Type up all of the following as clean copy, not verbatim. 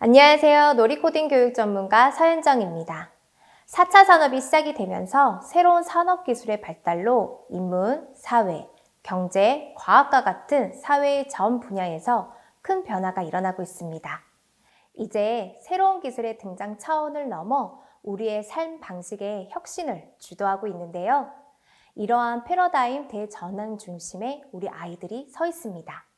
안녕하세요. 놀이코딩 교육 전문가 서현정입니다. 4차 산업이 시작이 되면서 새로운 산업기술의 발달로 인문, 사회, 경제, 과학과 같은 사회의 전 분야에서 큰 변화가 일어나고 있습니다. 이제 새로운 기술의 등장 차원을 넘어 우리의 삶 방식의 혁신을 주도하고 있는데요. 이러한 패러다임 대전환 중심에 우리 아이들이 서 있습니다.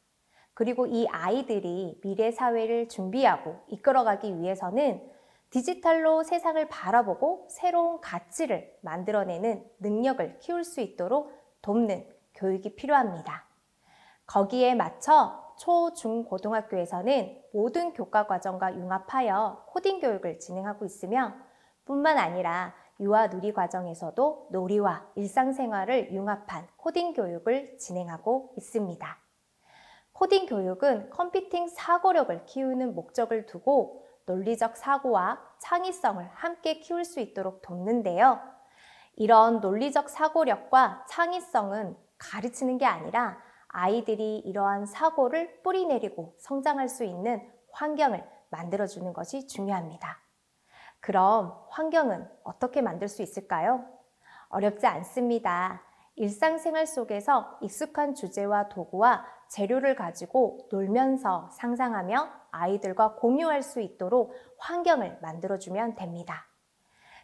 그리고 이 아이들이 미래 사회를 준비하고 이끌어가기 위해서는 디지털로 세상을 바라보고 새로운 가치를 만들어내는 능력을 키울 수 있도록 돕는 교육이 필요합니다. 거기에 맞춰 초, 중, 고등학교에서는 모든 교과 과정과 융합하여 코딩 교육을 진행하고 있으며 뿐만 아니라 유아 누리 과정에서도 놀이와 일상생활을 융합한 코딩 교육을 진행하고 있습니다. 코딩 교육은 컴퓨팅 사고력을 키우는 목적을 두고 논리적 사고와 창의성을 함께 키울 수 있도록 돕는데요. 이런 논리적 사고력과 창의성은 가르치는 게 아니라 아이들이 이러한 사고를 뿌리내리고 성장할 수 있는 환경을 만들어주는 것이 중요합니다. 그럼 환경은 어떻게 만들 수 있을까요? 어렵지 않습니다. 일상생활 속에서 익숙한 주제와 도구와 재료를 가지고 놀면서 상상하며 아이들과 공유할 수 있도록 환경을 만들어주면 됩니다.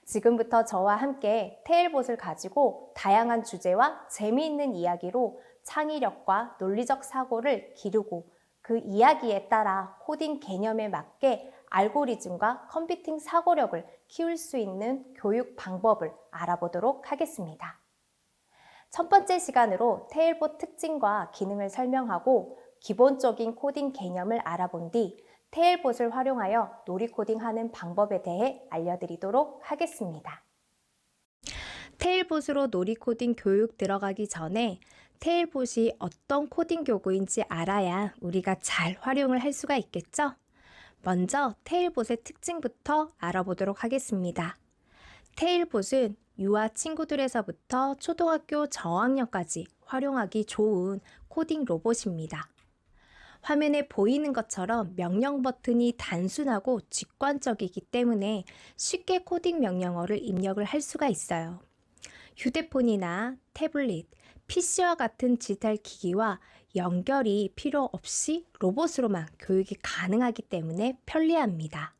지금부터 저와 함께 테일봇을 가지고 다양한 주제와 재미있는 이야기로 창의력과 논리적 사고를 기르고 그 이야기에 따라 코딩 개념에 맞게 알고리즘과 컴퓨팅 사고력을 키울 수 있는 교육 방법을 알아보도록 하겠습니다. 첫 번째 시간으로 테일봇 특징과 기능을 설명하고 기본적인 코딩 개념을 알아본 뒤 테일봇을 활용하여 놀이 코딩하는 방법에 대해 알려드리도록 하겠습니다. 테일봇으로 놀이 코딩 교육 들어가기 전에 테일봇이 어떤 코딩 교구인지 알아야 우리가 잘 활용을 할 수가 있겠죠? 먼저 테일봇의 특징부터 알아보도록 하겠습니다. 테일봇은 유아 친구들에서부터 초등학교 저학년까지 활용하기 좋은 코딩 로봇입니다. 화면에 보이는 것처럼 명령 버튼이 단순하고 직관적이기 때문에 쉽게 코딩 명령어를 입력을 할 수가 있어요. 휴대폰이나 태블릿, PC와 같은 디지털 기기와 연결이 필요 없이 로봇으로만 교육이 가능하기 때문에 편리합니다.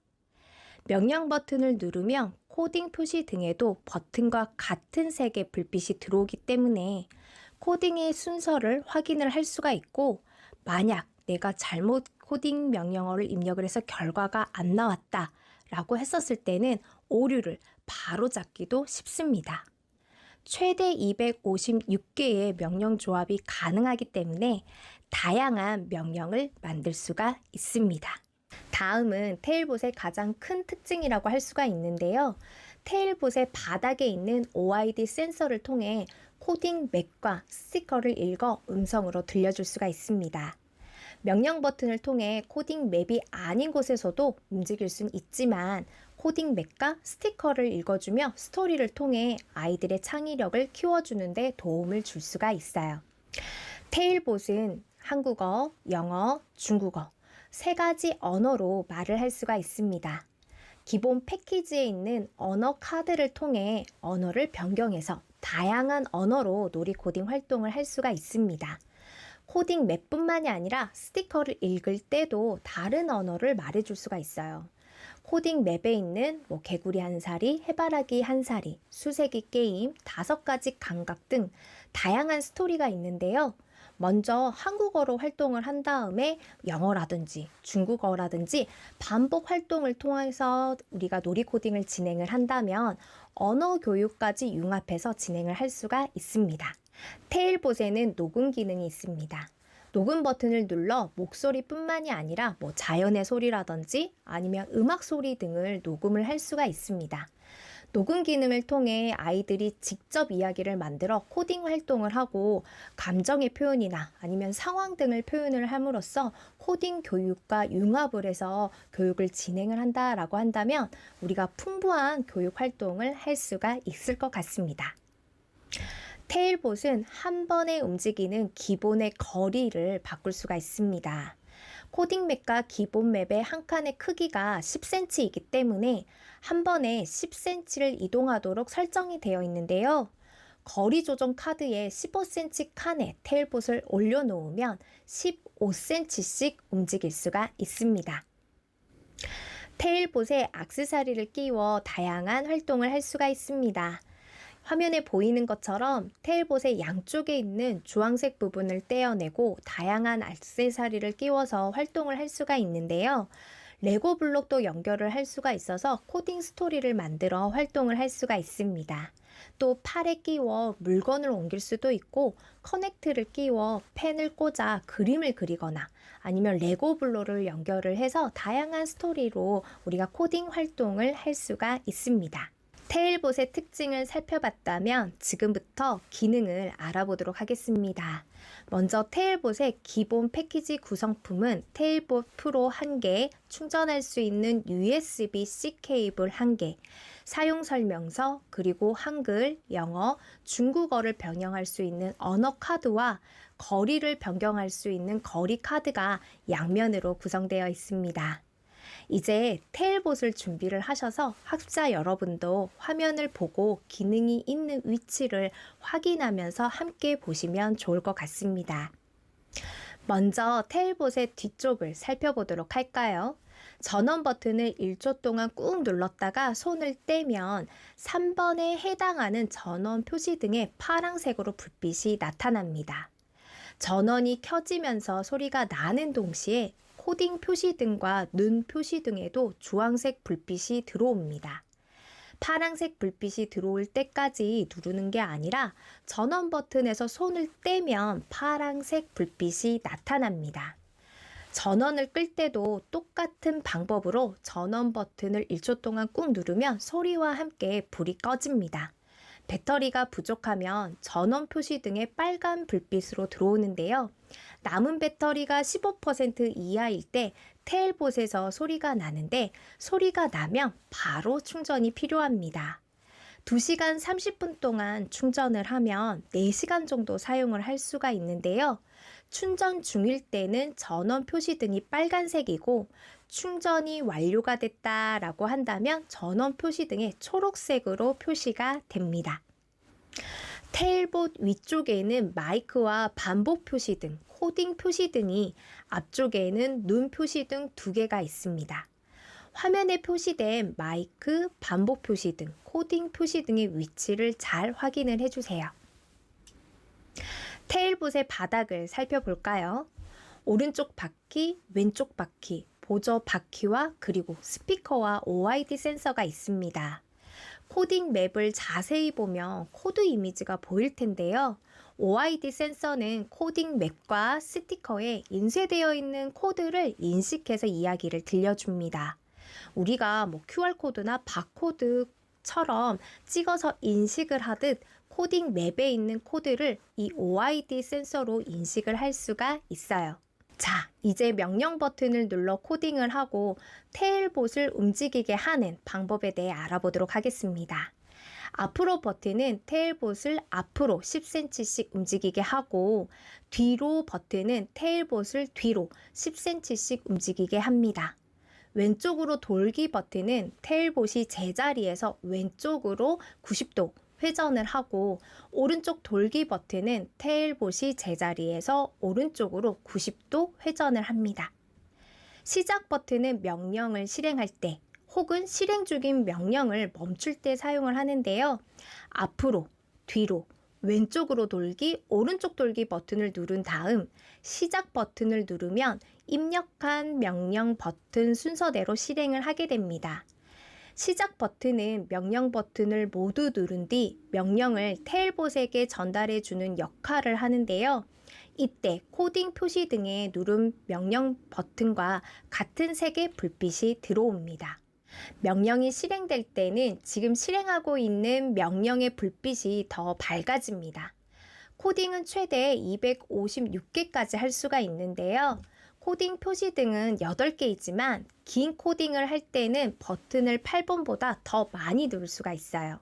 명령 버튼을 누르면 코딩 표시 등에도 버튼과 같은 색의 불빛이 들어오기 때문에 코딩의 순서를 확인을 할 수가 있고, 만약 내가 잘못 코딩 명령어를 입력을 해서 결과가 안 나왔다 라고 했었을 때는 오류를 바로 잡기도 쉽습니다. 최대 256개의 명령 조합이 가능하기 때문에 다양한 명령을 만들 수가 있습니다. 다음은 테일봇의 가장 큰 특징이라고 할 수가 있는데요. 테일봇의 바닥에 있는 OID 센서를 통해 코딩 맥과 스티커를 읽어 음성으로 들려줄 수가 있습니다. 명령 버튼을 통해 코딩 맵이 아닌 곳에서도 움직일 수는 있지만 코딩 맵과 스티커를 읽어주며 스토리를 통해 아이들의 창의력을 키워주는 데 도움을 줄 수가 있어요. 테일봇은 한국어, 영어, 중국어 세 가지 언어로 말을 할 수가 있습니다. 기본 패키지에 있는 언어 카드를 통해 언어를 변경해서 다양한 언어로 놀이 코딩 활동을 할 수가 있습니다. 코딩 맵뿐만이 아니라 스티커를 읽을 때도 다른 언어를 말해줄 수가 있어요. 코딩 맵에 있는 개구리 한 사리, 해바라기 한 사리, 수세기 게임, 5가지 감각 등 다양한 스토리가 있는데요. 먼저 한국어로 활동을 한 다음에 영어라든지 중국어라든지 반복 활동을 통해서 우리가 놀이 코딩을 진행을 한다면 언어 교육까지 융합해서 진행을 할 수가 있습니다. 테일봇에는 녹음 기능이 있습니다. 녹음 버튼을 눌러 목소리뿐만이 아니라 자연의 소리라든지 아니면 음악 소리 등을 녹음을 할 수가 있습니다. 녹음 기능을 통해 아이들이 직접 이야기를 만들어 코딩 활동을 하고 감정의 표현이나 아니면 상황 등을 표현을 함으로써 코딩 교육과 융합을 해서 교육을 진행을 한다라고 한다면 우리가 풍부한 교육 활동을 할 수가 있을 것 같습니다. 테일봇은 한 번에 움직이는 기본의 거리를 바꿀 수가 있습니다. 코딩 맵과 기본 맵의 한 칸의 크기가 10cm이기 때문에 한 번에 10cm를 이동하도록 설정이 되어 있는데요. 거리 조정 카드에 15cm 칸에 테일봇을 올려놓으면 15cm씩 움직일 수가 있습니다. 테일봇에 액세서리를 끼워 다양한 활동을 할 수가 있습니다. 화면에 보이는 것처럼 테일봇의 양쪽에 있는 주황색 부분을 떼어내고 다양한 액세서리를 끼워서 활동을 할 수가 있는데요. 레고 블록도 연결을 할 수가 있어서 코딩 스토리를 만들어 활동을 할 수가 있습니다. 또 팔에 끼워 물건을 옮길 수도 있고 커넥트를 끼워 펜을 꽂아 그림을 그리거나 아니면 레고 블록을 연결을 해서 다양한 스토리로 우리가 코딩 활동을 할 수가 있습니다. 테일봇의 특징을 살펴봤다면 지금부터 기능을 알아보도록 하겠습니다. 먼저 테일봇의 기본 패키지 구성품은 테일봇 프로 1개, 충전할 수 있는 USB-C 케이블 1개, 사용 설명서, 그리고 한글, 영어, 중국어를 변경할 수 있는 언어 카드와 거리를 변경할 수 있는 거리 카드가 양면으로 구성되어 있습니다. 이제 테일봇을 준비를 하셔서 학습자 여러분도 화면을 보고 기능이 있는 위치를 확인하면서 함께 보시면 좋을 것 같습니다. 먼저 테일봇의 뒤쪽을 살펴보도록 할까요? 전원 버튼을 1초 동안 꾹 눌렀다가 손을 떼면 3번에 해당하는 전원 표시 등의 파란색으로 불빛이 나타납니다. 전원이 켜지면서 소리가 나는 동시에 코딩 표시등과 눈 표시등에도 주황색 불빛이 들어옵니다. 파란색 불빛이 들어올 때까지 누르는 게 아니라 전원 버튼에서 손을 떼면 파란색 불빛이 나타납니다. 전원을 끌 때도 똑같은 방법으로 전원 버튼을 1초 동안 꾹 누르면 소리와 함께 불이 꺼집니다. 배터리가 부족하면 전원 표시 등의 빨간 불빛으로 들어오는데요. 남은 배터리가 15% 이하일 때 테일봇에서 소리가 나는데 소리가 나면 바로 충전이 필요합니다. 2시간 30분 동안 충전을 하면 4시간 정도 사용을 할 수가 있는데요. 충전 중일 때는 전원 표시등이 빨간색이고 충전이 완료가 됐다라고 한다면 전원 표시등이 초록색으로 표시가 됩니다. 테일봇 위쪽에는 마이크와 반복 표시등, 코딩 표시등이 앞쪽에는 눈 표시등 2개가 있습니다. 화면에 표시된 마이크, 반복 표시등, 코딩 표시등의 위치를 잘 확인을 해주세요. 테일봇의 바닥을 살펴볼까요? 오른쪽 바퀴, 왼쪽 바퀴, 보조 바퀴와 그리고 스피커와 OID 센서가 있습니다. 코딩 맵을 자세히 보면 코드 이미지가 보일 텐데요. OID 센서는 코딩 맵과 스티커에 인쇄되어 있는 코드를 인식해서 이야기를 들려줍니다. 우리가 QR코드나 바코드처럼 찍어서 인식을 하듯 코딩 맵에 있는 코드를 이 OID 센서로 인식을 할 수가 있어요. 자, 이제 명령 버튼을 눌러 코딩을 하고 테일봇을 움직이게 하는 방법에 대해 알아보도록 하겠습니다. 앞으로 버튼은 테일봇을 앞으로 10cm씩 움직이게 하고 뒤로 버튼은 테일봇을 뒤로 10cm씩 움직이게 합니다. 왼쪽으로 돌기 버튼은 테일봇이 제자리에서 왼쪽으로 90도 회전을 하고 오른쪽 돌기 버튼은 테일봇이 제자리에서 오른쪽으로 90도 회전을 합니다. 시작 버튼은 명령을 실행할 때 혹은 실행 중인 명령을 멈출 때 사용을 하는데요. 앞으로, 뒤로, 왼쪽으로 돌기, 오른쪽 돌기 버튼을 누른 다음 시작 버튼을 누르면 입력한 명령 버튼 순서대로 실행을 하게 됩니다. 시작 버튼은 명령 버튼을 모두 누른 뒤 명령을 테일봇에게 전달해 주는 역할을 하는데요. 이때 코딩 표시 등에 누른 명령 버튼과 같은 색의 불빛이 들어옵니다. 명령이 실행될 때는 지금 실행하고 있는 명령의 불빛이 더 밝아집니다. 코딩은 최대 256개까지 할 수가 있는데요. 코딩 표시 등은 8개이지만 긴 코딩을 할 때는 버튼을 8번보다 더 많이 누를 수가 있어요.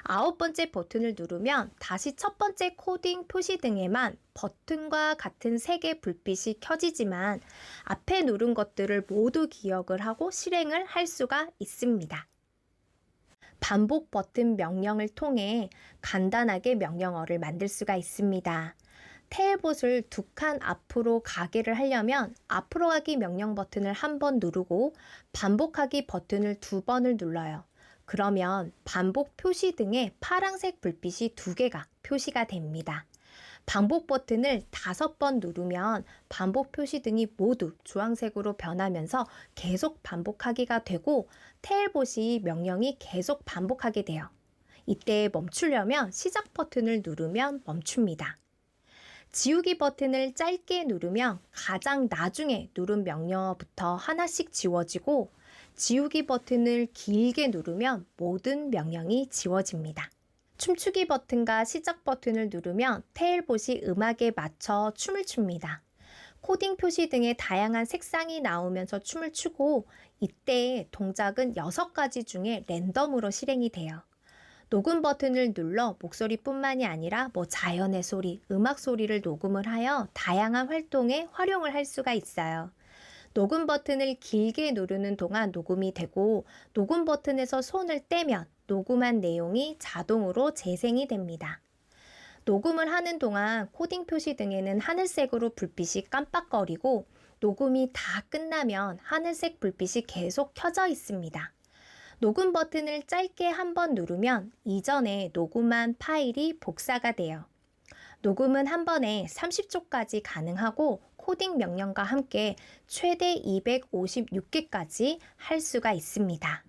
9번째 버튼을 누르면 다시 첫 번째 코딩 표시등에만 버튼과 같은 색의 불빛이 켜지지만 앞에 누른 것들을 모두 기억을 하고 실행을 할 수가 있습니다. 반복 버튼 명령을 통해 간단하게 명령어를 만들 수가 있습니다. 테일봇을 2칸 앞으로 가게를 하려면 앞으로 가기 명령 버튼을 한 번 누르고 반복하기 버튼을 2번을 눌러요. 그러면 반복 표시 등의 파란색 불빛이 2개가 표시가 됩니다. 반복 버튼을 5번 누르면 반복 표시 등이 모두 주황색으로 변하면서 계속 반복하기가 되고 테일봇이 명령이 계속 반복하게 돼요. 이때 멈추려면 시작 버튼을 누르면 멈춥니다. 지우기 버튼을 짧게 누르면 가장 나중에 누른 명령어부터 하나씩 지워지고 지우기 버튼을 길게 누르면 모든 명령이 지워집니다. 춤추기 버튼과 시작 버튼을 누르면 테일봇이 음악에 맞춰 춤을 춥니다. 코딩 표시 등의 다양한 색상이 나오면서 춤을 추고 이때 동작은 6가지 중에 랜덤으로 실행이 돼요. 녹음 버튼을 눌러 목소리뿐만이 아니라 자연의 소리, 음악 소리를 녹음을 하여 다양한 활동에 활용을 할 수가 있어요. 녹음 버튼을 길게 누르는 동안 녹음이 되고 녹음 버튼에서 손을 떼면 녹음한 내용이 자동으로 재생이 됩니다. 녹음을 하는 동안 코딩 표시 등에는 하늘색으로 불빛이 깜빡거리고 녹음이 다 끝나면 하늘색 불빛이 계속 켜져 있습니다. 녹음 버튼을 짧게 한 번 누르면 이전에 녹음한 파일이 복사가 돼요. 녹음은 한 번에 30초까지 가능하고 코딩 명령과 함께 최대 256개까지 할 수가 있습니다.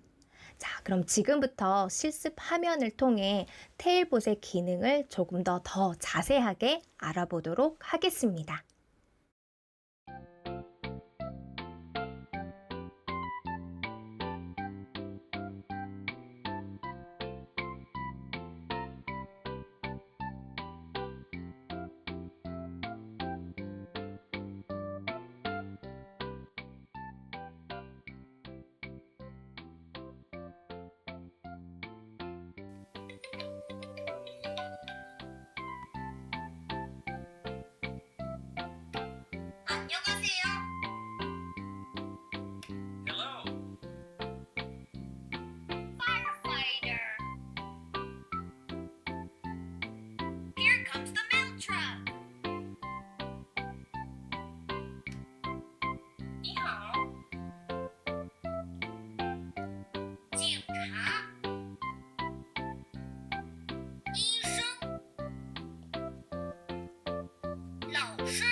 자, 그럼 지금부터 실습 화면을 통해 테일봇의 기능을 조금 더 자세하게 알아보도록 하겠습니다. 안녕하세요. Hello. Firefighter. Here comes the milk truck. 你好。警察。医生。老师。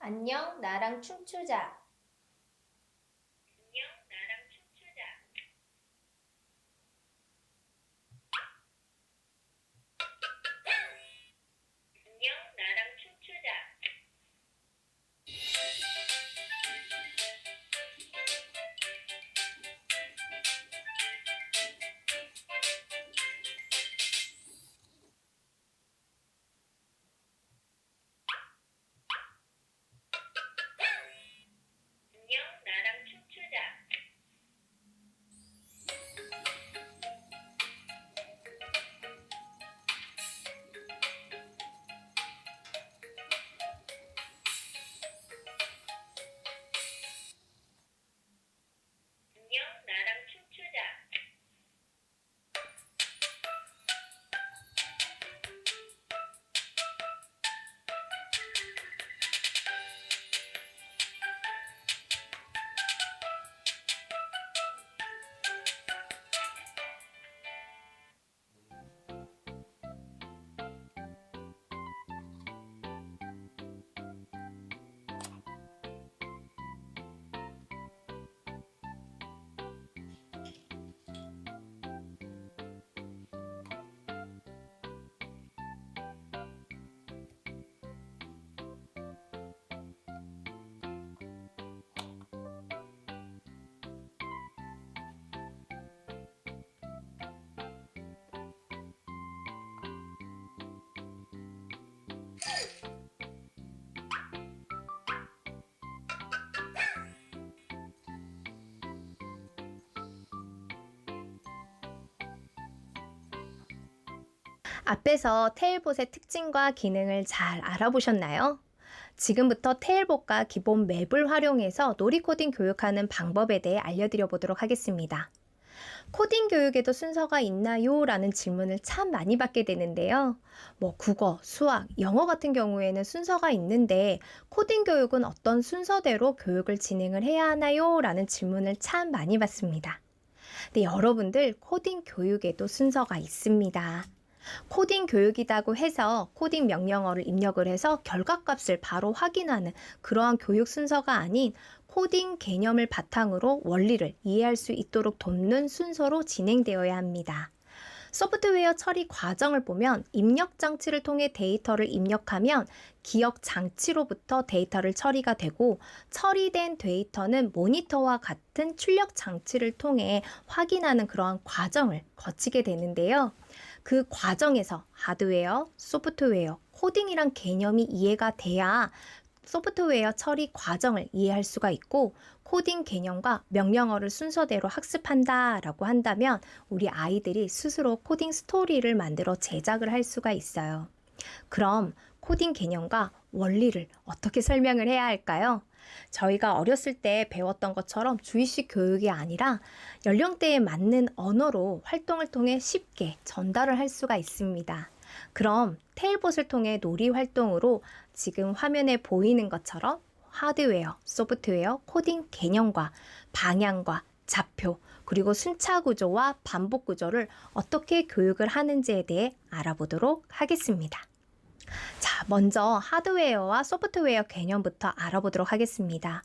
안녕, 나랑 춤추자. 안녕, 나랑 춤추자. 앞에서 테일봇의 특징과 기능을 잘 알아보셨나요? 지금부터 테일봇과 기본 맵을 활용해서 놀이 코딩 교육하는 방법에 대해 알려드려 보도록 하겠습니다. 코딩 교육에도 순서가 있나요? 라는 질문을 참 많이 받게 되는데요. 국어, 수학, 영어 같은 경우에는 순서가 있는데 코딩 교육은 어떤 순서대로 교육을 진행을 해야 하나요? 라는 질문을 참 많이 받습니다. 네, 여러분들 코딩 교육에도 순서가 있습니다. 코딩 교육이라고 해서 코딩 명령어를 입력을 해서 결과값을 바로 확인하는 그러한 교육 순서가 아닌 코딩 개념을 바탕으로 원리를 이해할 수 있도록 돕는 순서로 진행되어야 합니다. 소프트웨어 처리 과정을 보면 입력 장치를 통해 데이터를 입력하면 기억 장치로부터 데이터를 처리가 되고 처리된 데이터는 모니터와 같은 출력 장치를 통해 확인하는 그러한 과정을 거치게 되는데요. 그 과정에서 하드웨어, 소프트웨어, 코딩이란 개념이 이해가 돼야 소프트웨어 처리 과정을 이해할 수가 있고 코딩 개념과 명령어를 순서대로 학습한다라고 한다면 우리 아이들이 스스로 코딩 스토리를 만들어 제작을 할 수가 있어요. 그럼 코딩 개념과 원리를 어떻게 설명을 해야 할까요? 저희가 어렸을 때 배웠던 것처럼 주입식 교육이 아니라 연령대에 맞는 언어로 활동을 통해 쉽게 전달을 할 수가 있습니다. 그럼 테일봇을 통해 놀이 활동으로 지금 화면에 보이는 것처럼 하드웨어, 소프트웨어, 코딩 개념과 방향과 좌표, 그리고 순차 구조와 반복 구조를 어떻게 교육을 하는지에 대해 알아보도록 하겠습니다. 자, 먼저 하드웨어와 소프트웨어 개념부터 알아보도록 하겠습니다.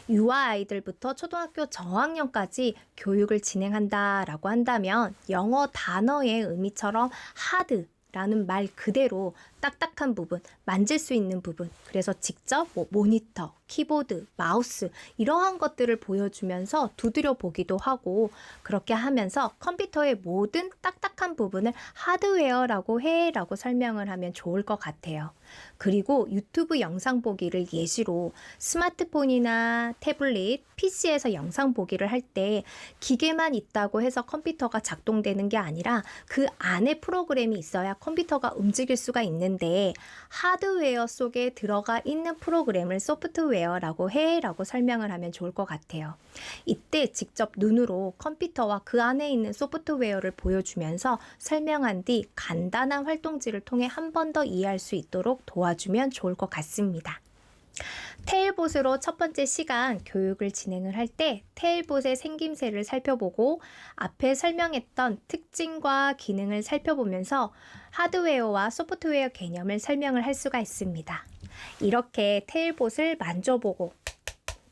유아 아이들부터 초등학교 저학년까지 교육을 진행한다라고 한다면 영어 단어의 의미처럼 하드 라는 말 그대로 딱딱한 부분, 만질 수 있는 부분, 그래서 직접 모니터, 키보드, 마우스 이러한 것들을 보여주면서 두드려 보기도 하고 그렇게 하면서 컴퓨터의 모든 딱딱한 부분을 하드웨어라고 해 라고 설명을 하면 좋을 것 같아요. 그리고 유튜브 영상 보기를 예시로 스마트폰이나 태블릿, PC에서 영상 보기를 할 때 기계만 있다고 해서 컴퓨터가 작동되는 게 아니라 그 안에 프로그램이 있어야 컴퓨터가 움직일 수가 있는데 하드웨어 속에 들어가 있는 프로그램을 소프트웨어라고 해 라고 설명을 하면 좋을 것 같아요. 이때 직접 눈으로 컴퓨터와 그 안에 있는 소프트웨어를 보여주면서 설명한 뒤 간단한 활동지를 통해 한 번 더 이해할 수 있도록 도와주면 좋을 것 같습니다. 테일봇으로 첫 번째 시간 교육을 진행을 할 때 테일봇의 생김새를 살펴보고 앞에 설명했던 특징과 기능을 살펴보면서 하드웨어와 소프트웨어 개념을 설명을 할 수가 있습니다. 이렇게 테일봇을 만져보고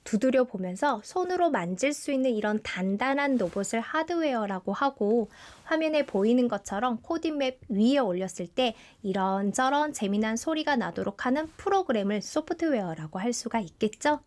두드려 보면서 손으로 만질 수 있는 이런 단단한 로봇을 하드웨어라고 하고 화면에 보이는 것처럼 코딩맵 위에 올렸을 때 이런저런 재미난 소리가 나도록 하는 프로그램을 소프트웨어라고 할 수가 있겠죠?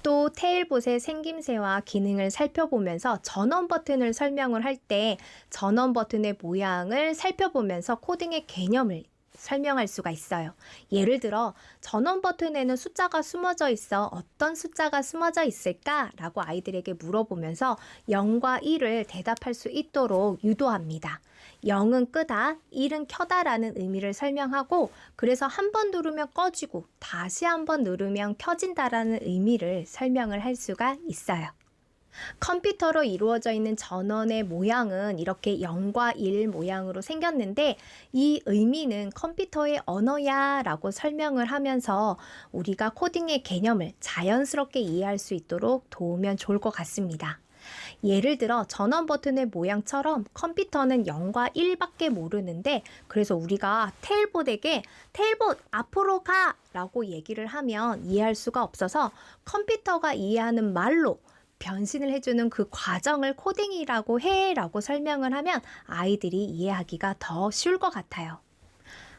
또 테일봇의 생김새와 기능을 살펴보면서 전원 버튼을 설명을 할 때 전원 버튼의 모양을 살펴보면서 코딩의 개념을 설명할 수가 있어요. 예를 들어 전원 버튼에는 숫자가 숨어져 있어 어떤 숫자가 숨어져 있을까? 라고 아이들에게 물어보면서 0과 1을 대답할 수 있도록 유도합니다. 0은 끄다, 1은 켜다 라는 의미를 설명하고 그래서 한 번 누르면 꺼지고 다시 한 번 누르면 켜진다라는 의미를 설명을 할 수가 있어요. 컴퓨터로 이루어져 있는 전원의 모양은 이렇게 0과 1 모양으로 생겼는데 이 의미는 컴퓨터의 언어야 라고 설명을 하면서 우리가 코딩의 개념을 자연스럽게 이해할 수 있도록 도우면 좋을 것 같습니다. 예를 들어 전원 버튼의 모양처럼 컴퓨터는 0과 1밖에 모르는데 그래서 우리가 테일봇에게 테일봇 앞으로 가 라고 얘기를 하면 이해할 수가 없어서 컴퓨터가 이해하는 말로 변신을 해주는 그 과정을 코딩이라고 해 라고 설명을 하면 아이들이 이해하기가 더 쉬울 것 같아요.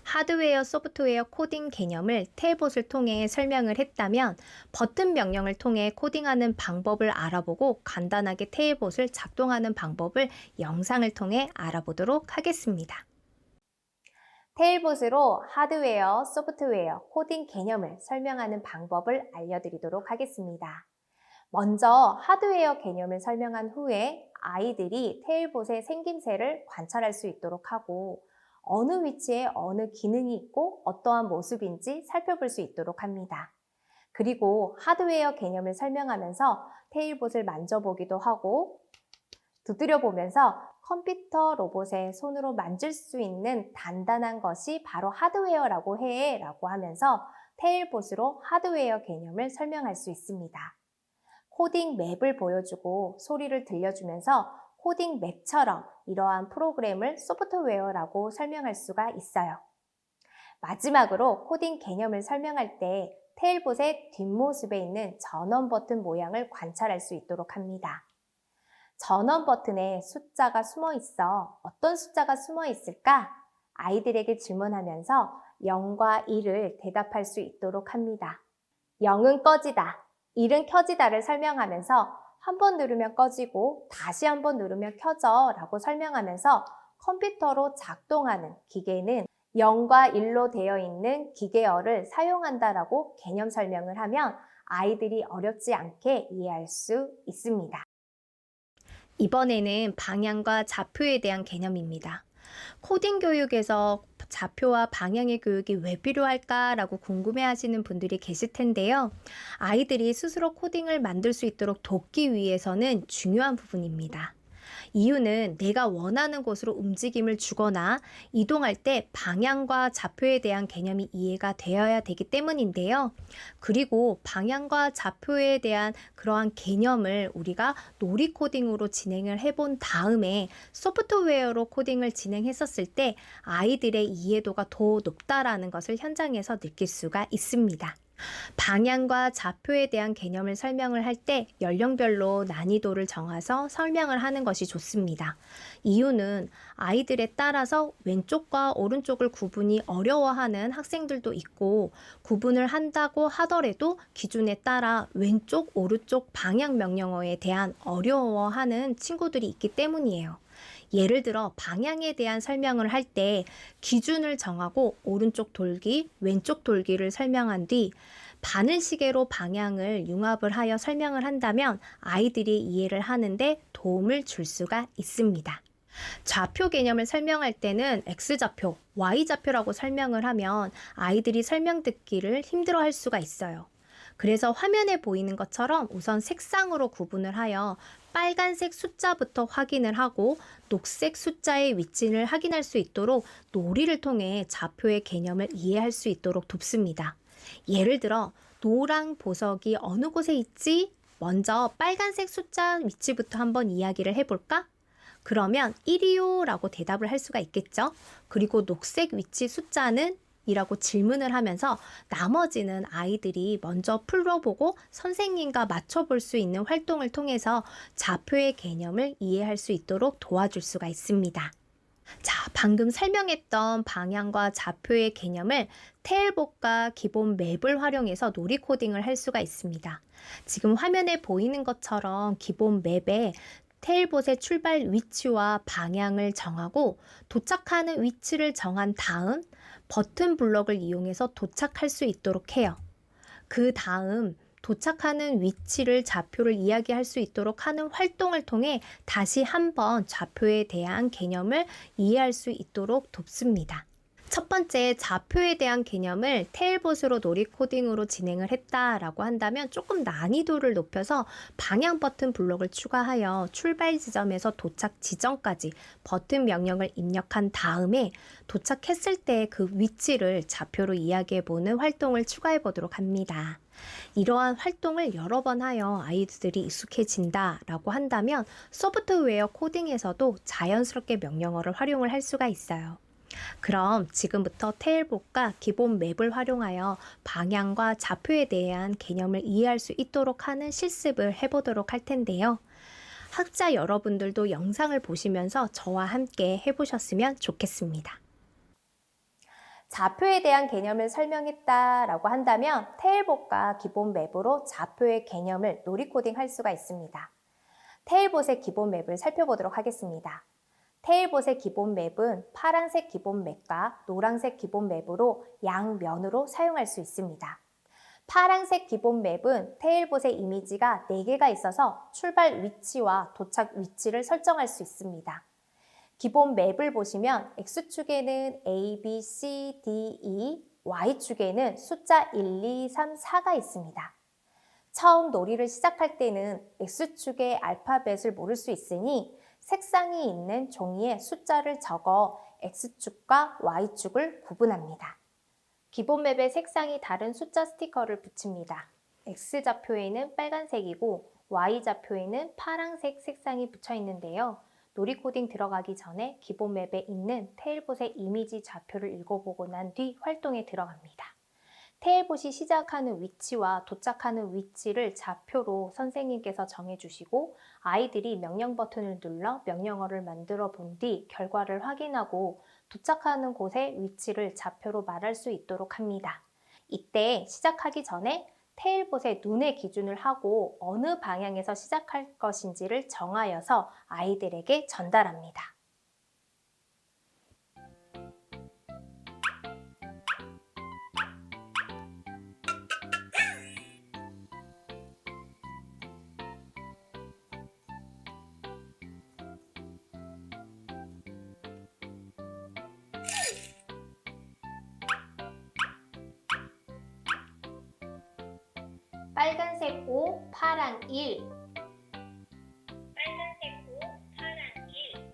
하드웨어, 소프트웨어 코딩 개념을 테일봇을 통해 설명을 했다면 버튼 명령을 통해 코딩하는 방법을 알아보고 간단하게 테일봇을 작동하는 방법을 영상을 통해 알아보도록 하겠습니다. 테일봇으로 하드웨어, 소프트웨어, 코딩 개념을 설명하는 방법을 알려드리도록 하겠습니다. 먼저 하드웨어 개념을 설명한 후에 아이들이 테일봇의 생김새를 관찰할 수 있도록 하고 어느 위치에 어느 기능이 있고 어떠한 모습인지 살펴볼 수 있도록 합니다. 그리고 하드웨어 개념을 설명하면서 테일봇을 만져보기도 하고 두드려 보면서 컴퓨터 로봇의 손으로 만질 수 있는 단단한 것이 바로 하드웨어라고 해 라고 하면서 테일봇으로 하드웨어 개념을 설명할 수 있습니다. 코딩 맵을 보여주고 소리를 들려주면서 코딩 맵처럼 이러한 프로그램을 소프트웨어라고 설명할 수가 있어요. 마지막으로 코딩 개념을 설명할 때 테일봇의 뒷모습에 있는 전원 버튼 모양을 관찰할 수 있도록 합니다. 전원 버튼에 숫자가 숨어 있어 어떤 숫자가 숨어 있을까? 아이들에게 질문하면서 0과 1을 대답할 수 있도록 합니다. 0은 꺼지다, 1은 켜지다를 설명하면서 한 번 누르면 꺼지고 다시 한 번 누르면 켜져 라고 설명하면서 컴퓨터로 작동하는 기계는 0과 1로 되어 있는 기계어를 사용한다라고 개념 설명을 하면 아이들이 어렵지 않게 이해할 수 있습니다. 이번에는 방향과 좌표에 대한 개념입니다. 코딩 교육에서 좌표와 방향의 교육이 왜 필요할까라고 궁금해 하시는 분들이 계실 텐데요. 아이들이 스스로 코딩을 만들 수 있도록 돕기 위해서는 중요한 부분입니다. 이유는 내가 원하는 곳으로 움직임을 주거나 이동할 때 방향과 좌표에 대한 개념이 이해가 되어야 되기 때문인데요. 그리고 방향과 좌표에 대한 그러한 개념을 우리가 놀이 코딩으로 진행을 해본 다음에 소프트웨어로 코딩을 진행했었을 때 아이들의 이해도가 더 높다라는 것을 현장에서 느낄 수가 있습니다. 방향과 좌표에 대한 개념을 설명을 할 때 연령별로 난이도를 정해서 설명을 하는 것이 좋습니다. 이유는 아이들에 따라서 왼쪽과 오른쪽을 구분이 어려워하는 학생들도 있고 구분을 한다고 하더라도 기준에 따라 왼쪽, 오른쪽 방향 명령어에 대한 어려워하는 친구들이 있기 때문이에요. 예를 들어 방향에 대한 설명을 할 때 기준을 정하고 오른쪽 돌기, 왼쪽 돌기를 설명한 뒤 바늘시계로 방향을 융합을 하여 설명을 한다면 아이들이 이해를 하는데 도움을 줄 수가 있습니다. 좌표 개념을 설명할 때는 X좌표, Y좌표라고 설명을 하면 아이들이 설명 듣기를 힘들어할 수가 있어요. 그래서 화면에 보이는 것처럼 우선 색상으로 구분을 하여 빨간색 숫자부터 확인을 하고 녹색 숫자의 위치를 확인할 수 있도록 놀이를 통해 좌표의 개념을 이해할 수 있도록 돕습니다. 예를 들어 노랑 보석이 어느 곳에 있지? 먼저 빨간색 숫자 위치부터 한번 이야기를 해볼까? 그러면 1이요 라고 대답을 할 수가 있겠죠. 그리고 녹색 위치 숫자는? 이라고 질문을 하면서 나머지는 아이들이 먼저 풀어보고 선생님과 맞춰볼 수 있는 활동을 통해서 좌표의 개념을 이해할 수 있도록 도와줄 수가 있습니다. 자, 방금 설명했던 방향과 좌표의 개념을 테일봇과 기본 맵을 활용해서 놀이 코딩을 할 수가 있습니다. 지금 화면에 보이는 것처럼 기본 맵에 테일봇의 출발 위치와 방향을 정하고 도착하는 위치를 정한 다음 버튼 블럭을 이용해서 도착할 수 있도록 해요. 그 다음 도착하는 위치를 좌표를 이야기할 수 있도록 하는 활동을 통해 다시 한번 좌표에 대한 개념을 이해할 수 있도록 돕습니다. 첫 번째, 좌표에 대한 개념을 테일봇으로 놀이 코딩으로 진행을 했다라고 한다면 조금 난이도를 높여서 방향 버튼 블록을 추가하여 출발 지점에서 도착 지점까지 버튼 명령을 입력한 다음에 도착했을 때 그 위치를 좌표로 이야기해보는 활동을 추가해 보도록 합니다. 이러한 활동을 여러 번 하여 아이들이 익숙해진다라고 한다면 소프트웨어 코딩에서도 자연스럽게 명령어를 활용을 할 수가 있어요. 그럼 지금부터 테일봇과 기본 맵을 활용하여 방향과 좌표에 대한 개념을 이해할 수 있도록 하는 실습을 해보도록 할 텐데요. 학자 여러분들도 영상을 보시면서 저와 함께 해보셨으면 좋겠습니다. 좌표에 대한 개념을 설명했다라고 한다면 테일봇과 기본 맵으로 좌표의 개념을 놀이 코딩할 수가 있습니다. 테일봇의 기본 맵을 살펴보도록 하겠습니다. 테일봇의 기본 맵은 파란색 기본 맵과 노란색 기본 맵으로 양면으로 사용할 수 있습니다. 파란색 기본 맵은 테일봇의 이미지가 4개가 있어서 출발 위치와 도착 위치를 설정할 수 있습니다. 기본 맵을 보시면 X축에는 A, B, C, D, E, Y축에는 숫자 1, 2, 3, 4가 있습니다. 처음 놀이를 시작할 때는 X축의 알파벳을 모를 수 있으니 색상이 있는 종이에 숫자를 적어 X축과 Y축을 구분합니다. 기본 맵의 색상이 다른 숫자 스티커를 붙입니다. X좌표에는 빨간색이고 Y좌표에는 파란색 색상이 붙여 있는데요. 놀이 코딩 들어가기 전에 기본 맵에 있는 테일봇의 이미지 좌표를 읽어보고 난 뒤 활동에 들어갑니다. 테일봇이 시작하는 위치와 도착하는 위치를 좌표로 선생님께서 정해주시고 아이들이 명령 버튼을 눌러 명령어를 만들어 본 뒤 결과를 확인하고 도착하는 곳의 위치를 좌표로 말할 수 있도록 합니다. 이때 시작하기 전에 테일봇의 눈의 기준을 하고 어느 방향에서 시작할 것인지를 정하여서 아이들에게 전달합니다. 빨간색 5, 파랑 1. 빨간색 5, 파란 1.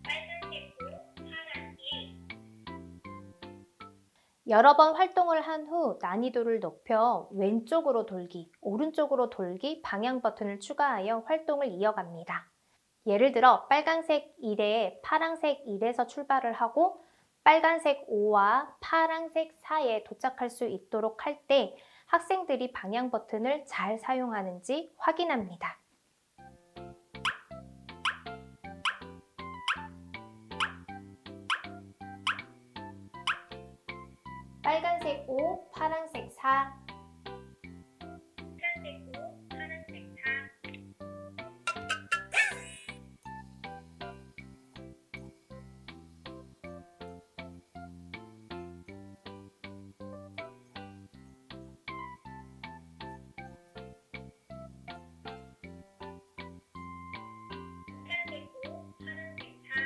빨간색 5, 파란 1. 여러 번 활동을 한 후 난이도를 높여 왼쪽으로 돌기, 오른쪽으로 돌기 방향 버튼을 추가하여 활동을 이어갑니다. 예를 들어 빨간색 1에 파란색 1에서 출발을 하고 빨간색 5와 파란색 4에 도착할 수 있도록 할 때 학생들이 방향 버튼을 잘 사용하는지 확인합니다. 빨간색 5, 파란색 4. 빨간색 5, 파란색 4. 빨간색 5, 파란색 4.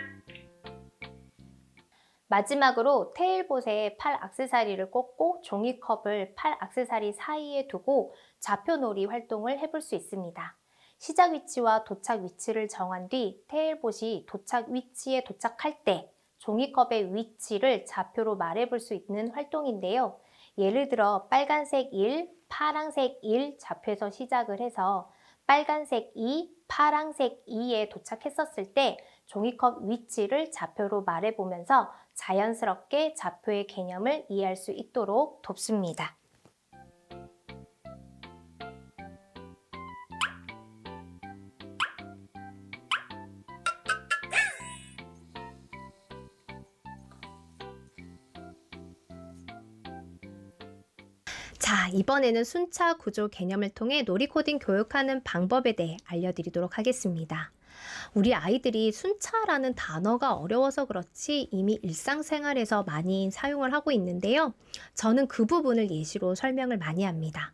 마지막으로 테일봇에 팔 액세서리를 꽂고 종이컵을 팔 액세서리 사이에 두고 좌표놀이 활동을 해볼 수 있습니다. 시작 위치와 도착 위치를 정한 뒤 테일봇이 도착 위치에 도착할 때 종이컵의 위치를 좌표로 말해볼 수 있는 활동인데요. 예를 들어 빨간색 1, 파란색 1 좌표에서 시작을 해서 빨간색 2, 파란색 2에 도착했었을 때 종이컵 위치를 좌표로 말해보면서 자연스럽게 좌표의 개념을 이해할 수 있도록 돕습니다. 자, 이번에는 순차 구조 개념을 통해 놀이 코딩 교육하는 방법에 대해 알려드리도록 하겠습니다. 우리 아이들이 순차라는 단어가 어려워서 그렇지 이미 일상생활에서 많이 사용을 하고 있는데요. 저는 그 부분을 예시로 설명을 많이 합니다.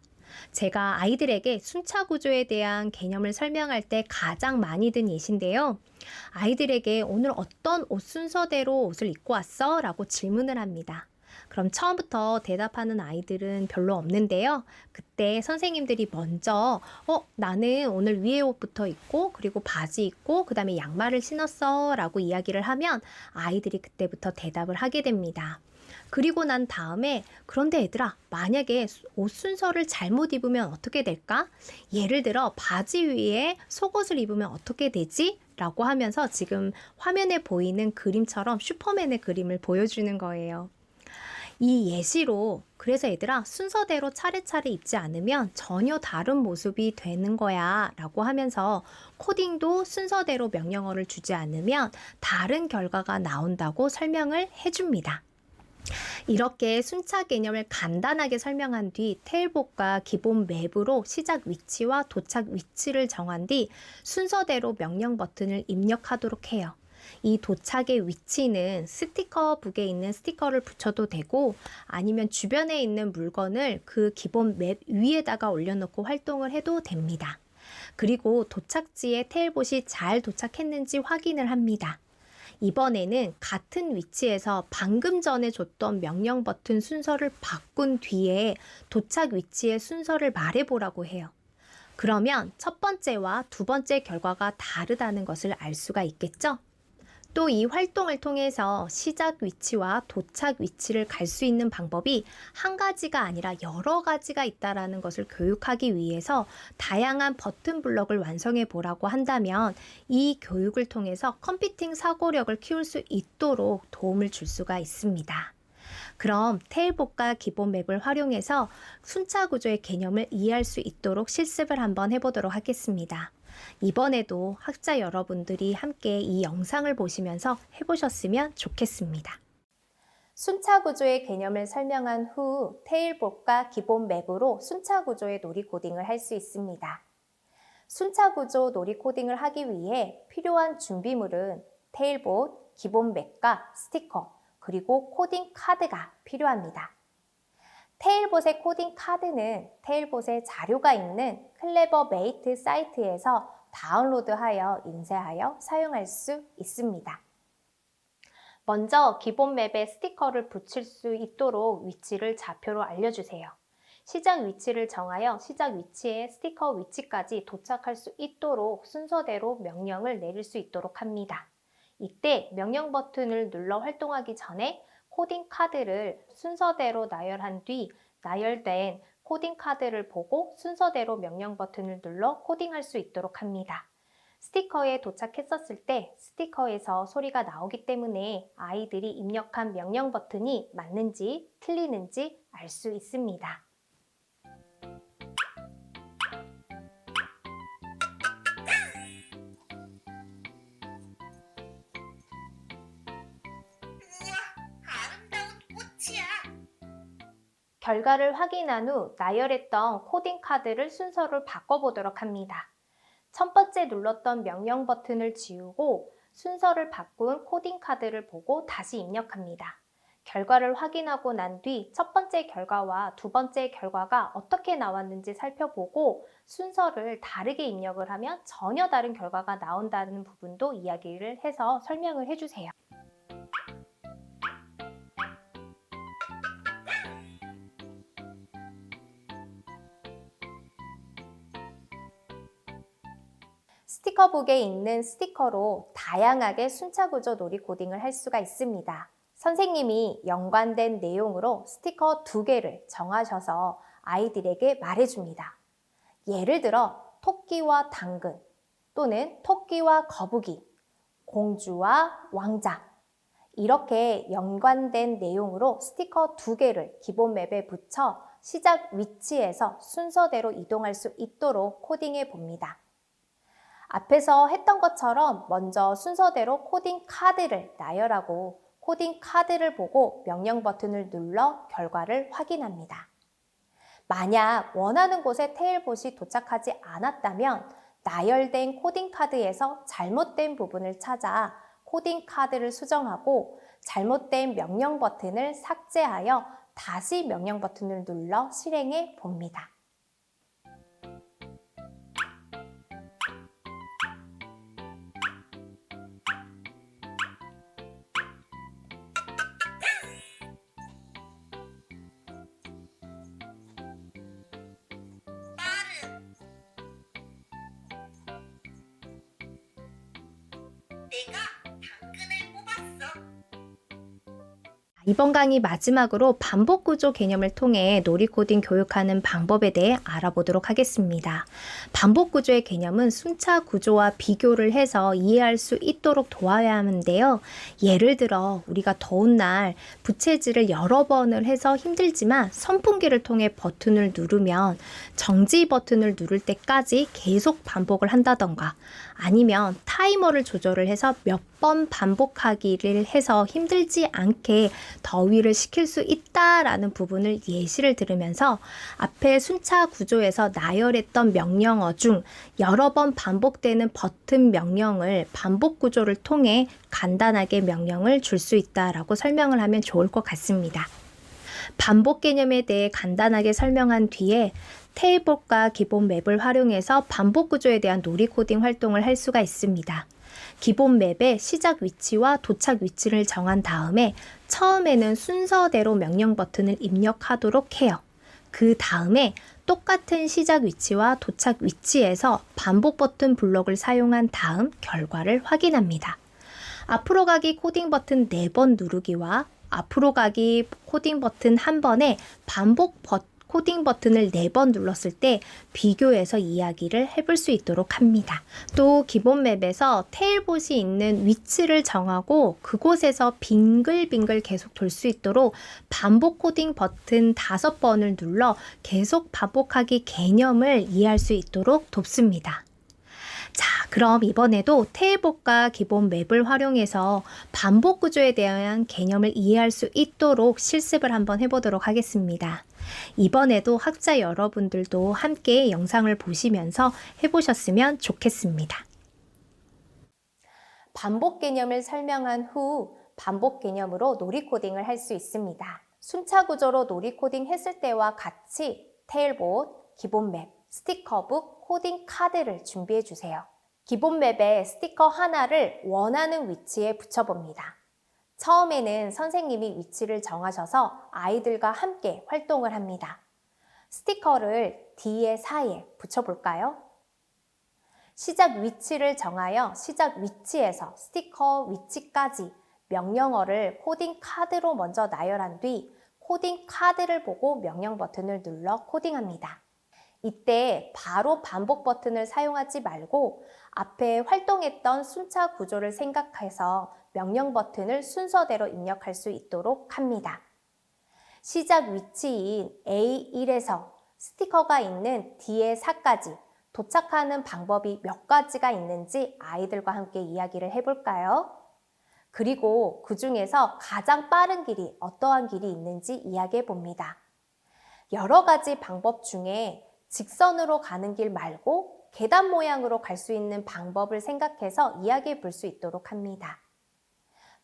제가 아이들에게 순차 구조에 대한 개념을 설명할 때 가장 많이 든 예시인데요. 아이들에게 오늘 어떤 옷 순서대로 옷을 입고 왔어? 라고 질문을 합니다. 그럼 처음부터 대답하는 아이들은 별로 없는데요. 그때 선생님들이 먼저 나는 오늘 위에 옷부터 입고 그리고 바지 입고 그 다음에 양말을 신었어 라고 이야기를 하면 아이들이 그때부터 대답을 하게 됩니다. 그리고 난 다음에 그런데 얘들아, 만약에 옷 순서를 잘못 입으면 어떻게 될까? 예를 들어 바지 위에 속옷을 입으면 어떻게 되지? 라고 하면서 지금 화면에 보이는 그림처럼 슈퍼맨의 그림을 보여주는 거예요. 이 예시로 그래서 얘들아 순서대로 차례차례 입지 않으면 전혀 다른 모습이 되는 거야 라고 하면서 코딩도 순서대로 명령어를 주지 않으면 다른 결과가 나온다고 설명을 해줍니다. 이렇게 순차 개념을 간단하게 설명한 뒤 테일봇과 기본 맵으로 시작 위치와 도착 위치를 정한 뒤 순서대로 명령 버튼을 입력하도록 해요. 이 도착의 위치는 스티커북에 있는 스티커를 붙여도 되고 아니면 주변에 있는 물건을 그 기본 맵 위에다가 올려놓고 활동을 해도 됩니다. 그리고 도착지에 테일봇이 잘 도착했는지 확인을 합니다. 이번에는 같은 위치에서 방금 전에 줬던 명령 버튼 순서를 바꾼 뒤에 도착 위치의 순서를 말해보라고 해요. 그러면 첫 번째와 두 번째 결과가 다르다는 것을 알 수가 있겠죠? 또 이 활동을 통해서 시작 위치와 도착 위치를 갈 수 있는 방법이 한 가지가 아니라 여러 가지가 있다는 것을 교육하기 위해서 다양한 버튼 블럭을 완성해 보라고 한다면 이 교육을 통해서 컴퓨팅 사고력을 키울 수 있도록 도움을 줄 수가 있습니다. 그럼 테일봇과 기본 맵을 활용해서 순차 구조의 개념을 이해할 수 있도록 실습을 한번 해보도록 하겠습니다. 이번에도 학자 여러분들이 함께 이 영상을 보시면서 해보셨으면 좋겠습니다. 순차 구조의 개념을 설명한 후 테일봇과 기본 맵으로 순차 구조의 놀이 코딩을 할 수 있습니다. 순차 구조 놀이 코딩을 하기 위해 필요한 준비물은 테일봇, 기본 맵과 스티커, 그리고 코딩 카드가 필요합니다. 테일봇의 코딩 카드는 테일봇의 자료가 있는 클레버메이트 사이트에서 다운로드하여 인쇄하여 사용할 수 있습니다. 먼저 기본 맵에 스티커를 붙일 수 있도록 위치를 좌표로 알려주세요. 시작 위치를 정하여 시작 위치에 스티커 위치까지 도착할 수 있도록 순서대로 명령을 내릴 수 있도록 합니다. 이때 명령 버튼을 눌러 활동하기 전에 코딩 카드를 순서대로 나열한 뒤 나열된 코딩 카드를 보고 순서대로 명령 버튼을 눌러 코딩할 수 있도록 합니다. 스티커에 도착했었을 때 스티커에서 소리가 나오기 때문에 아이들이 입력한 명령 버튼이 맞는지 틀리는지 알 수 있습니다. 결과를 확인한 후 나열했던 코딩 카드를 순서를 바꿔보도록 합니다. 첫 번째 눌렀던 명령 버튼을 지우고 순서를 바꾼 코딩 카드를 보고 다시 입력합니다. 결과를 확인하고 난 뒤 첫 번째 결과와 두 번째 결과가 어떻게 나왔는지 살펴보고 순서를 다르게 입력을 하면 전혀 다른 결과가 나온다는 부분도 이야기를 해서 설명을 해주세요. 스티커북에 있는 스티커로 다양하게 순차 구조 놀이 코딩을 할 수가 있습니다. 선생님이 연관된 내용으로 스티커 2개를 정하셔서 아이들에게 말해줍니다. 예를 들어 토끼와 당근 또는 토끼와 거북이, 공주와 왕자 이렇게 연관된 내용으로 스티커 2개를 기본 맵에 붙여 시작 위치에서 순서대로 이동할 수 있도록 코딩해 봅니다. 앞에서 했던 것처럼 먼저 순서대로 코딩 카드를 나열하고 코딩 카드를 보고 명령 버튼을 눌러 결과를 확인합니다. 만약 원하는 곳에 테일봇이 도착하지 않았다면 나열된 코딩 카드에서 잘못된 부분을 찾아 코딩 카드를 수정하고 잘못된 명령 버튼을 삭제하여 다시 명령 버튼을 눌러 실행해 봅니다. 내가 당근을 뽑았어. 이번 강의 마지막으로 반복 구조 개념을 통해 놀이 코딩 교육하는 방법에 대해 알아보도록 하겠습니다. 반복 구조의 개념은 순차 구조와 비교를 해서 이해할 수 있도록 도와야 하는데요. 예를 들어 우리가 더운 날 부채질을 여러 번을 해서 힘들지만 선풍기를 통해 버튼을 누르면 정지 버튼을 누를 때까지 계속 반복을 한다던가 아니면 타이머를 조절을 해서 몇 번 반복하기를 해서 힘들지 않게 더위를 식힐 수 있다라는 부분을 예시를 들으면서 앞에 순차 구조에서 나열했던 명령어 중 여러 번 반복되는 버튼 명령을 반복 구조를 통해 간단하게 명령을 줄 수 있다라고 설명을 하면 좋을 것 같습니다. 반복 개념에 대해 간단하게 설명한 뒤에 테일볼과 기본 맵을 활용해서 반복 구조에 대한 놀이 코딩 활동을 할 수가 있습니다. 기본 맵의 시작 위치와 도착 위치를 정한 다음에 처음에는 순서대로 명령 버튼을 입력하도록 해요. 그 다음에 똑같은 시작 위치와 도착 위치에서 반복 버튼 블록을 사용한 다음 결과를 확인합니다. 앞으로 가기 코딩 버튼 4번 누르기와 앞으로 가기 코딩 버튼 1번에 반복 코딩 버튼을 4번 눌렀을 때 비교해서 이야기를 해볼 수 있도록 합니다. 또 기본 맵에서 테일봇이 있는 위치를 정하고 그곳에서 빙글빙글 계속 돌 수 있도록 반복 코딩 버튼 5번을 눌러 계속 반복하기 개념을 이해할 수 있도록 돕습니다. 자, 그럼 이번에도 테일봇과 기본 맵을 활용해서 반복 구조에 대한 개념을 이해할 수 있도록 실습을 한번 해보도록 하겠습니다. 이번에도 학자 여러분들도 함께 영상을 보시면서 해보셨으면 좋겠습니다. 반복 개념을 설명한 후 반복 개념으로 놀이 코딩을 할 수 있습니다. 순차 구조로 놀이 코딩 했을 때와 같이 테일봇, 기본 맵, 스티커북, 코딩 카드를 준비해 주세요. 기본 맵에 스티커 하나를 원하는 위치에 붙여봅니다. 처음에는 선생님이 위치를 정하셔서 아이들과 함께 활동을 합니다. 스티커를 D의 사이에 붙여볼까요? 시작 위치를 정하여 시작 위치에서 스티커 위치까지 명령어를 코딩 카드로 먼저 나열한 뒤 코딩 카드를 보고 명령 버튼을 눌러 코딩합니다. 이때 바로 반복 버튼을 사용하지 말고 앞에 활동했던 순차 구조를 생각해서 명령 버튼을 순서대로 입력할 수 있도록 합니다. 시작 위치인 A1에서 스티커가 있는 D의 4까지 도착하는 방법이 몇 가지가 있는지 아이들과 함께 이야기를 해볼까요? 그리고 그 중에서 가장 빠른 길이 어떠한 길이 있는지 이야기해 봅니다. 여러 가지 방법 중에 직선으로 가는 길 말고 계단 모양으로 갈 수 있는 방법을 생각해서 이야기해 볼 수 있도록 합니다.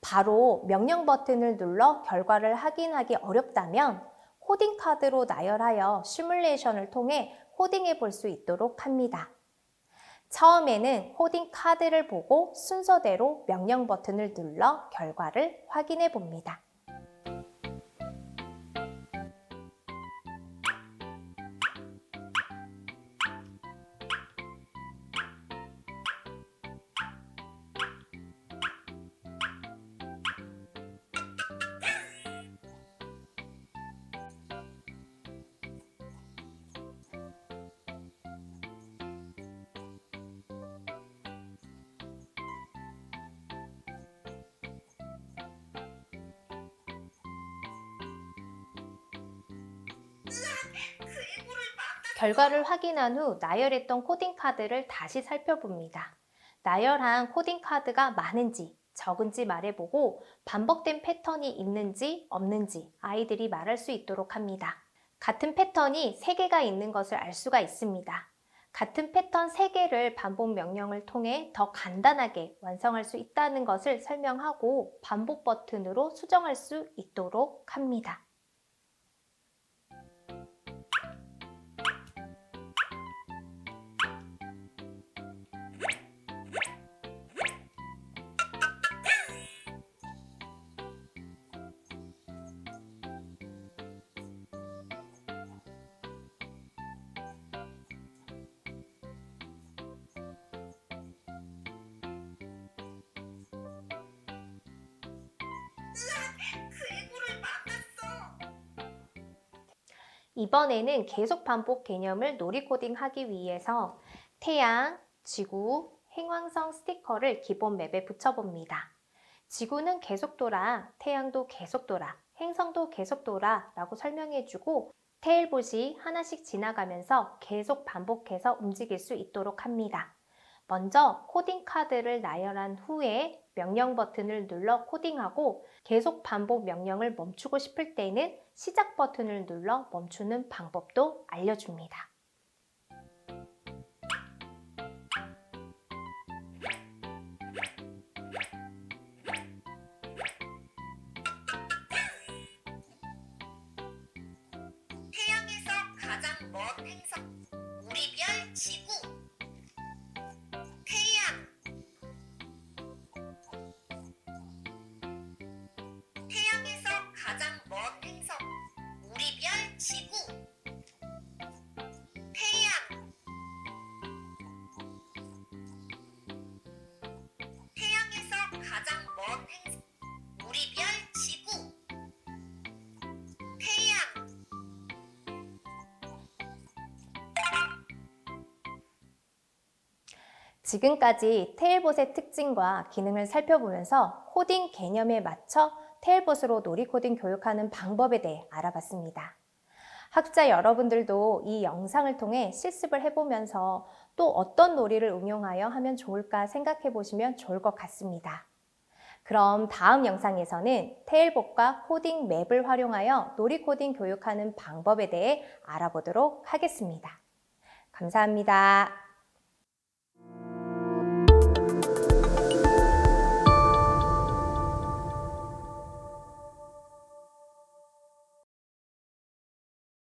바로 명령 버튼을 눌러 결과를 확인하기 어렵다면 코딩 카드로 나열하여 시뮬레이션을 통해 코딩해 볼 수 있도록 합니다. 처음에는 코딩 카드를 보고 순서대로 명령 버튼을 눌러 결과를 확인해 봅니다. 결과를 확인한 후 나열했던 코딩 카드를 다시 살펴봅니다. 나열한 코딩 카드가 많은지 적은지 말해보고 반복된 패턴이 있는지 없는지 아이들이 말할 수 있도록 합니다. 같은 패턴이 3개가 있는 것을 알 수가 있습니다. 같은 패턴 3개를 반복 명령을 통해 더 간단하게 완성할 수 있다는 것을 설명하고 반복 버튼으로 수정할 수 있도록 합니다. 이번에는 계속 반복 개념을 놀이 코딩하기 위해서 태양, 지구, 행왕성 스티커를 기본 맵에 붙여봅니다. 지구는 계속 돌아, 태양도 계속 돌아, 행성도 계속 돌아 라고 설명해주고 테일봇이 하나씩 지나가면서 계속 반복해서 움직일 수 있도록 합니다. 먼저 코딩 카드를 나열한 후에 명령 버튼을 눌러 코딩하고 계속 반복 명령을 멈추고 싶을 때는 시작 버튼을 눌러 멈추는 방법도 알려줍니다. 태양에서 가장 먼 행성 우리별 지구. 태양. 태양에서 가장 먼 행성 우리별 지구. 태양. 태양에서 가장 먼 행성 우리별 지구. 태양. 지금까지 테일봇의 특징과 기능을 살펴보면서 코딩 개념에 맞춰 테일봇으로 놀이 코딩 교육하는 방법에 대해 알아봤습니다. 학습자 여러분들도 이 영상을 통해 실습을 해보면서 또 어떤 놀이를 응용하여 하면 좋을까 생각해 보시면 좋을 것 같습니다. 그럼 다음 영상에서는 테일봇과 코딩 맵을 활용하여 놀이 코딩 교육하는 방법에 대해 알아보도록 하겠습니다. 감사합니다.